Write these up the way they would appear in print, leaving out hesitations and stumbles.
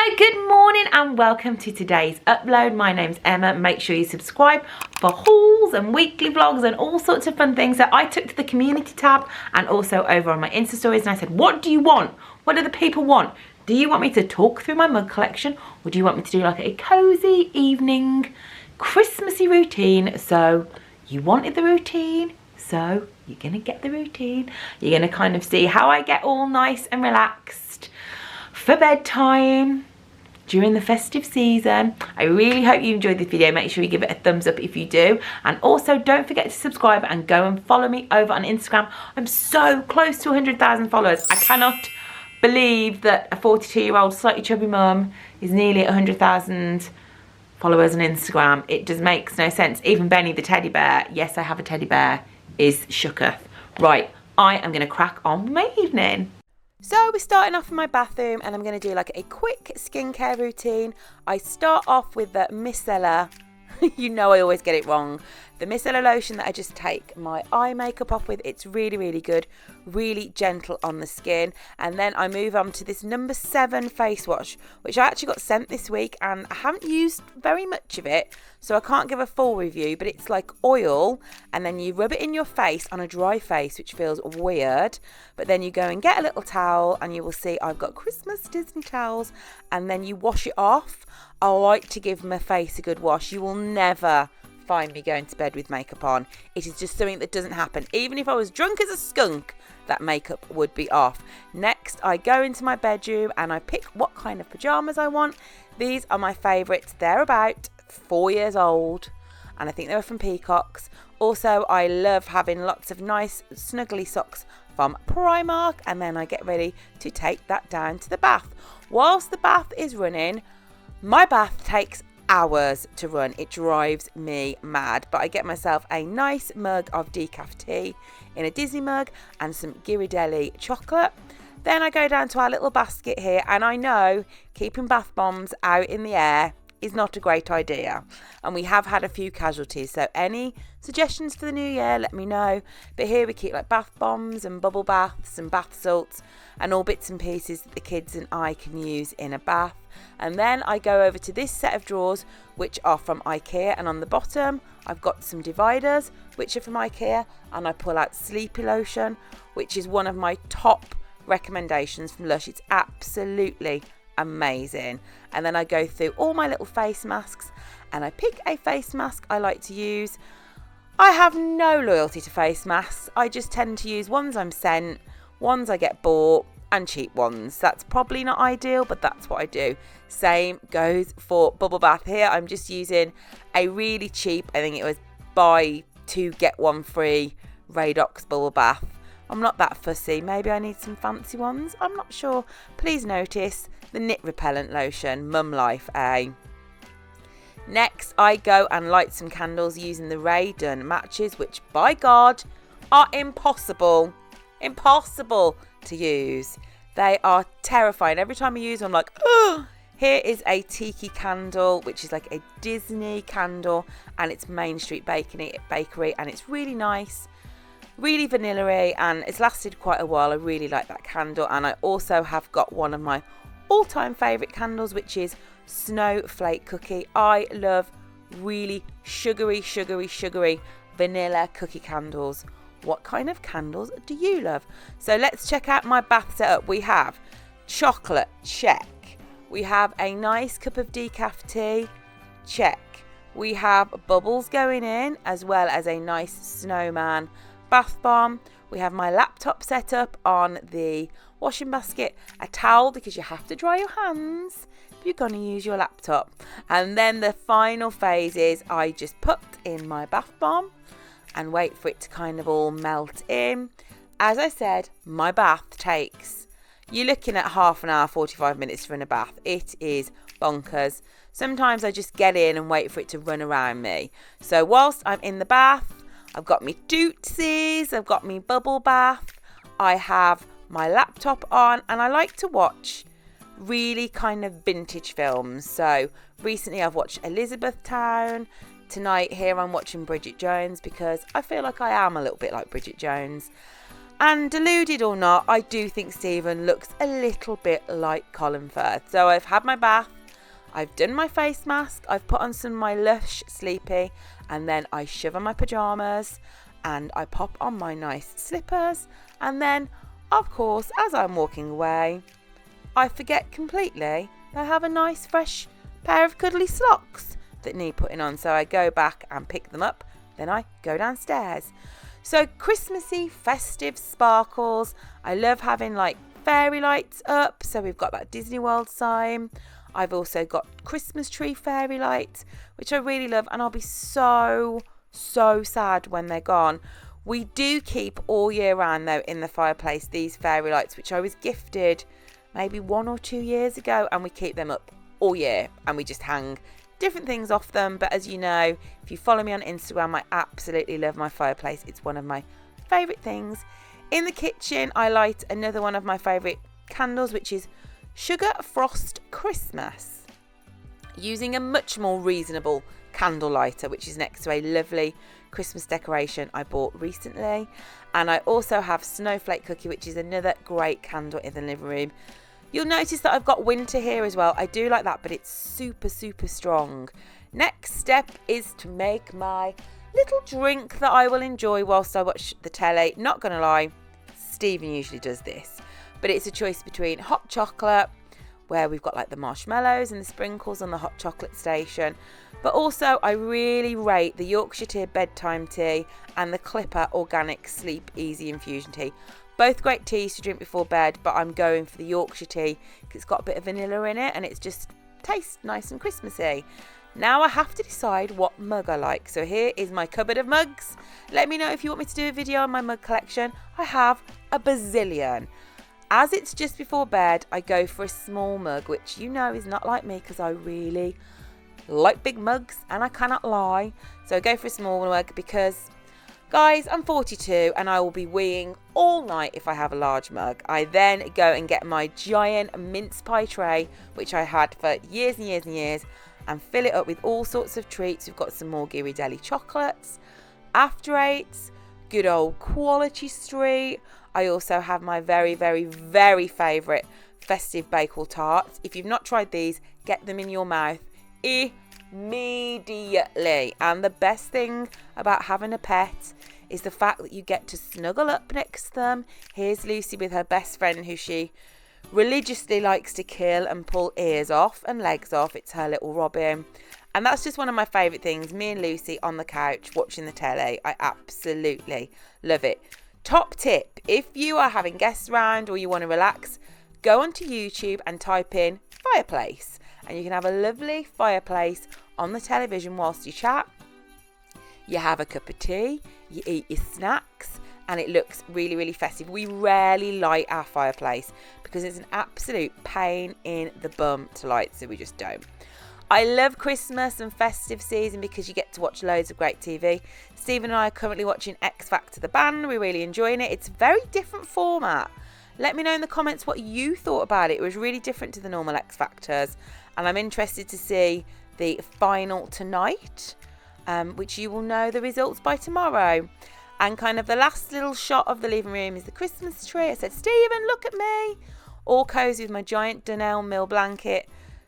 Hi, good morning and welcome to today's upload. My name's Emma. Make sure you subscribe for hauls and weekly vlogs and all sorts of fun things. So I took to the community tab and also over on my Insta stories and I said, what do you want? What do the people want? Do you want me to talk through my mug collection or do you want me to do like a cozy evening Christmassy routine? So you wanted the routine, so you're gonna get the routine. You're gonna kind of see how I get all nice and relaxed for bedtime during the festive season. I really hope you enjoyed this video. Make sure you give it a thumbs up if you do, and also don't forget to subscribe and go and follow me over on Instagram. I'm so close to 100,000 followers. I cannot believe that a 42-year-old slightly chubby mum is nearly 100,000 followers on Instagram. It just makes no sense. Even Benny the teddy bear, yes I have a teddy bear, is shooketh. Right, I am gonna crack on with my evening. So we're starting off in my bathroom and I'm going to do like a quick skincare routine. I start off with the micellar. You know I always get it wrong. The micellar lotion that I just take my eye makeup off with. It's really, really good. Really gentle on the skin. And then I move on to this number 7 face wash, which I actually got sent this week and I haven't used very much of it, so I can't give a full review, but it's like oil and then you rub it in your face on a dry face, which feels weird. But then you go and get a little towel and you will see I've got Christmas Disney towels, and then you wash it off. I like to give my face a good wash. You will never find me going to bed with makeup on. It is just something that doesn't happen. Even if I was drunk as a skunk, that makeup would be off. Next, I go into my bedroom and I pick what kind of pajamas I want. These are my favourites. They're about 4 years old and I think they were from Peacocks. Also, I love having lots of nice snuggly socks from Primark, and then I get ready to take that down to the bath. Whilst the bath is running, my bath takes hours to run. It drives me mad, but I get myself a nice mug of decaf tea in a Disney mug and some Ghirardelli chocolate. Then I go down to our little basket here, and I know keeping bath bombs out in the air is not a great idea, and we have had a few casualties, so any suggestions for the new year, let me know. But here we keep like bath bombs and bubble baths and bath salts and all bits and pieces that the kids and I can use in a bath. And then I go over to this set of drawers, which are from IKEA, and on the bottom I've got some dividers which are from IKEA, and I pull out Sleepy Lotion, which is one of my top recommendations from Lush. It's absolutely amazing. And then I go through all my little face masks and I pick a face mask I like to use. I have no loyalty to face masks. I just tend to use ones I'm sent, ones I get bought, and cheap ones. That's probably not ideal, but that's what I do. Same goes for bubble bath. Here I'm just using a really cheap, I think it was buy 2 get 1 free Radox bubble bath. I'm not that fussy. Maybe I need some fancy ones, I'm not sure. Please notice the Knit Repellent Lotion, Mum Life, eh? Next, I go and light some candles using the Rae Dunn matches, which by God are impossible to use. They are terrifying. Every time I use them, I'm like, oh. Here is a tiki candle, which is like a Disney candle, and it's Main Street Bakery, and it's really nice, really vanilla-y, and it's lasted quite a while. I really like that candle. And I also have got one of my all-time favourite candles, which is Snowflake Cookie. I love really sugary vanilla cookie candles. What kind of candles do you love? So let's check out my bath setup. We have chocolate, check. We have a nice cup of decaf tea, check. We have bubbles going in, as well as a nice snowman bath bomb. We have my laptop set up on the washing basket, a towel because you have to dry your hands if you're going to use your laptop. And then the final phase is I just put in my bath bomb and wait for it to kind of all melt in. As I said, my bath takes, you're looking at half an hour, 45 minutes to run a bath. It is bonkers. Sometimes I just get in and wait for it to run around me. So whilst I'm in the bath, I've got me dootsies, I've got me bubble bath, I have my laptop on, and I like to watch really kind of vintage films. So recently I've watched Elizabethtown. Tonight here I'm watching Bridget Jones because I feel like I am a little bit like Bridget Jones. And deluded or not, I do think Stephen looks a little bit like Colin Firth. So I've had my bath, I've done my face mask, I've put on some of my Lush Sleepy, and then I shove on my pyjamas and I pop on my nice slippers, and then, of course, as I'm walking away, I forget completely that I have a nice fresh pair of cuddly socks that need putting on. So I go back and pick them up, then I go downstairs. So Christmassy, festive sparkles. I love having like fairy lights up. So we've got that Disney World sign. I've also got Christmas tree fairy lights, which I really love. And I'll be so sad when they're gone. We do keep all year round though in the fireplace these fairy lights, which I was gifted maybe 1 or 2 years ago. And we keep them up all year and we just hang different things off them. But as you know, if you follow me on Instagram, I absolutely love my fireplace. It's one of my favourite things. In the kitchen, I light another one of my favourite candles, which is Sugar Frost Christmas, using a much more reasonable candle lighter, which is next to a lovely Christmas decoration I bought recently. And I also have Snowflake Cookie, which is another great candle in the living room. You'll notice that I've got winter here as well. I do like that, but it's super strong. Next step is to make my little drink that I will enjoy whilst I watch the telly. Not gonna lie, Stephen usually does this, but it's a choice between hot chocolate, where we've got like the marshmallows and the sprinkles on the hot chocolate station, but also I really rate the Yorkshire Tea bedtime tea and the Clipper organic sleep easy infusion tea. Both great teas to drink before bed, but I'm going for the Yorkshire tea because it's got a bit of vanilla in it and it's just tastes nice and Christmassy. Now I have to decide what mug I like. So here is my cupboard of mugs. Let me know if you want me to do a video on my mug collection. I have a bazillion. As it's just before bed, I go for a small mug, which you know is not like me because I really like big mugs and I cannot lie. So I go for a small mug because, guys, I'm 42 and I will be weeing all night if I have a large mug. I then go and get my giant mince pie tray, which I had for years and years and years, and fill it up with all sorts of treats. We've got some more Ghirardelli chocolates, After Eights, good old Quality Street. I also have my very favourite festive Bakewell tarts. If you've not tried these, get them in your mouth immediately. And the best thing about having a pet is the fact that you get to snuggle up next to them. Here's Lucy with her best friend, who she religiously likes to kill and pull ears off and legs off. It's her little Robin. And that's just one of my favourite things. Me and Lucy on the couch watching the telly. I absolutely love it. Top tip, if you are having guests around or you want to relax, go onto YouTube and type in fireplace. And you can have a lovely fireplace on the television whilst you chat. You have a cup of tea, you eat your snacks, and it looks really festive. We rarely light our fireplace because it's an absolute pain in the bum to light, so we just don't. I love Christmas and festive season because you get to watch loads of great TV. Stephen and I are currently watching X Factor the band. We're really enjoying it. It's a very different format. Let me know in the comments what you thought about it. It was really different to the normal X Factors, and I'm interested to see the final tonight, which you will know the results by tomorrow. And kind of the last little shot of the living room is the Christmas tree. I said, Stephen, look at me. All cozy with my giant Dunelm Mill blanket.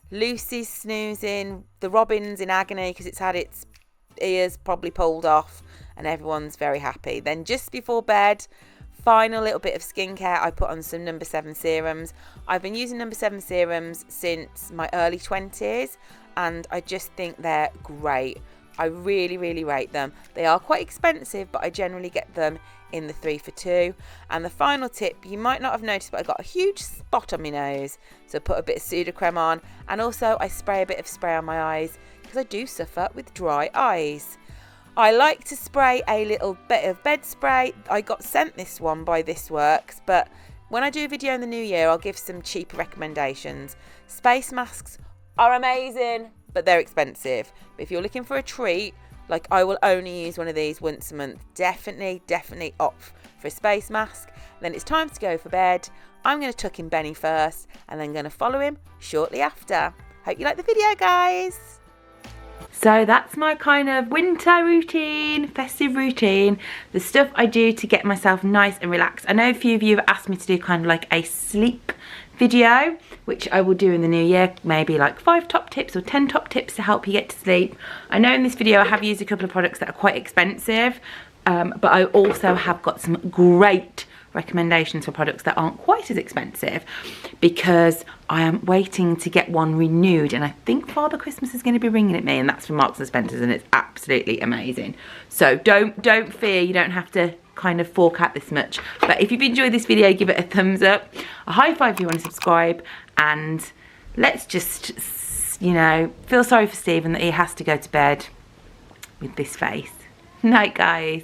Lucy's snoozing. The Robin's in agony because it's had its ears probably pulled off. And everyone's very happy. Then just before bed, final little bit of skincare. I put on some No. 7 serums. I've been using No. 7 serums since my early 20s. And I just think they're great. I really rate them. They are quite expensive, but I generally get them in the 3 for 2. And the final tip, you might not have noticed, but I got a huge spot on my nose. So I put a bit of Sudocrem on, and also I spray a bit of spray on my eyes because I do suffer with dry eyes. I like to spray a little bit of bed spray. I got sent this one by This Works, but when I do a video in the new year, I'll give some cheaper recommendations. Space masks are amazing, but they're expensive. But if you're looking for a treat, like I will only use one of these once a month. Definitely opt for a space mask. Then it's time to go for bed. I'm going to tuck in Benny first and then going to follow him shortly after. Hope you like the video, guys. So that's my kind of winter routine, festive routine, the stuff I do to get myself nice and relaxed. I know a few of you have asked me to do kind of like a sleep video, which I will do in the new year, maybe like 5 top tips or 10 top tips to help you get to sleep. I know in this video I have used a couple of products that are quite expensive, but I also have got some great recommendations for products that aren't quite as expensive, because I am waiting to get one renewed, and I think Father Christmas is going to be ringing at me, and that's from Marks and Spencer's, and it's absolutely amazing. So don't fear, you don't have to kind of fork out this much. But if you've enjoyed this video, give it a thumbs up, a high five if you want to subscribe, and let's just, you know, feel sorry for Stephen that he has to go to bed with this face. Night, guys.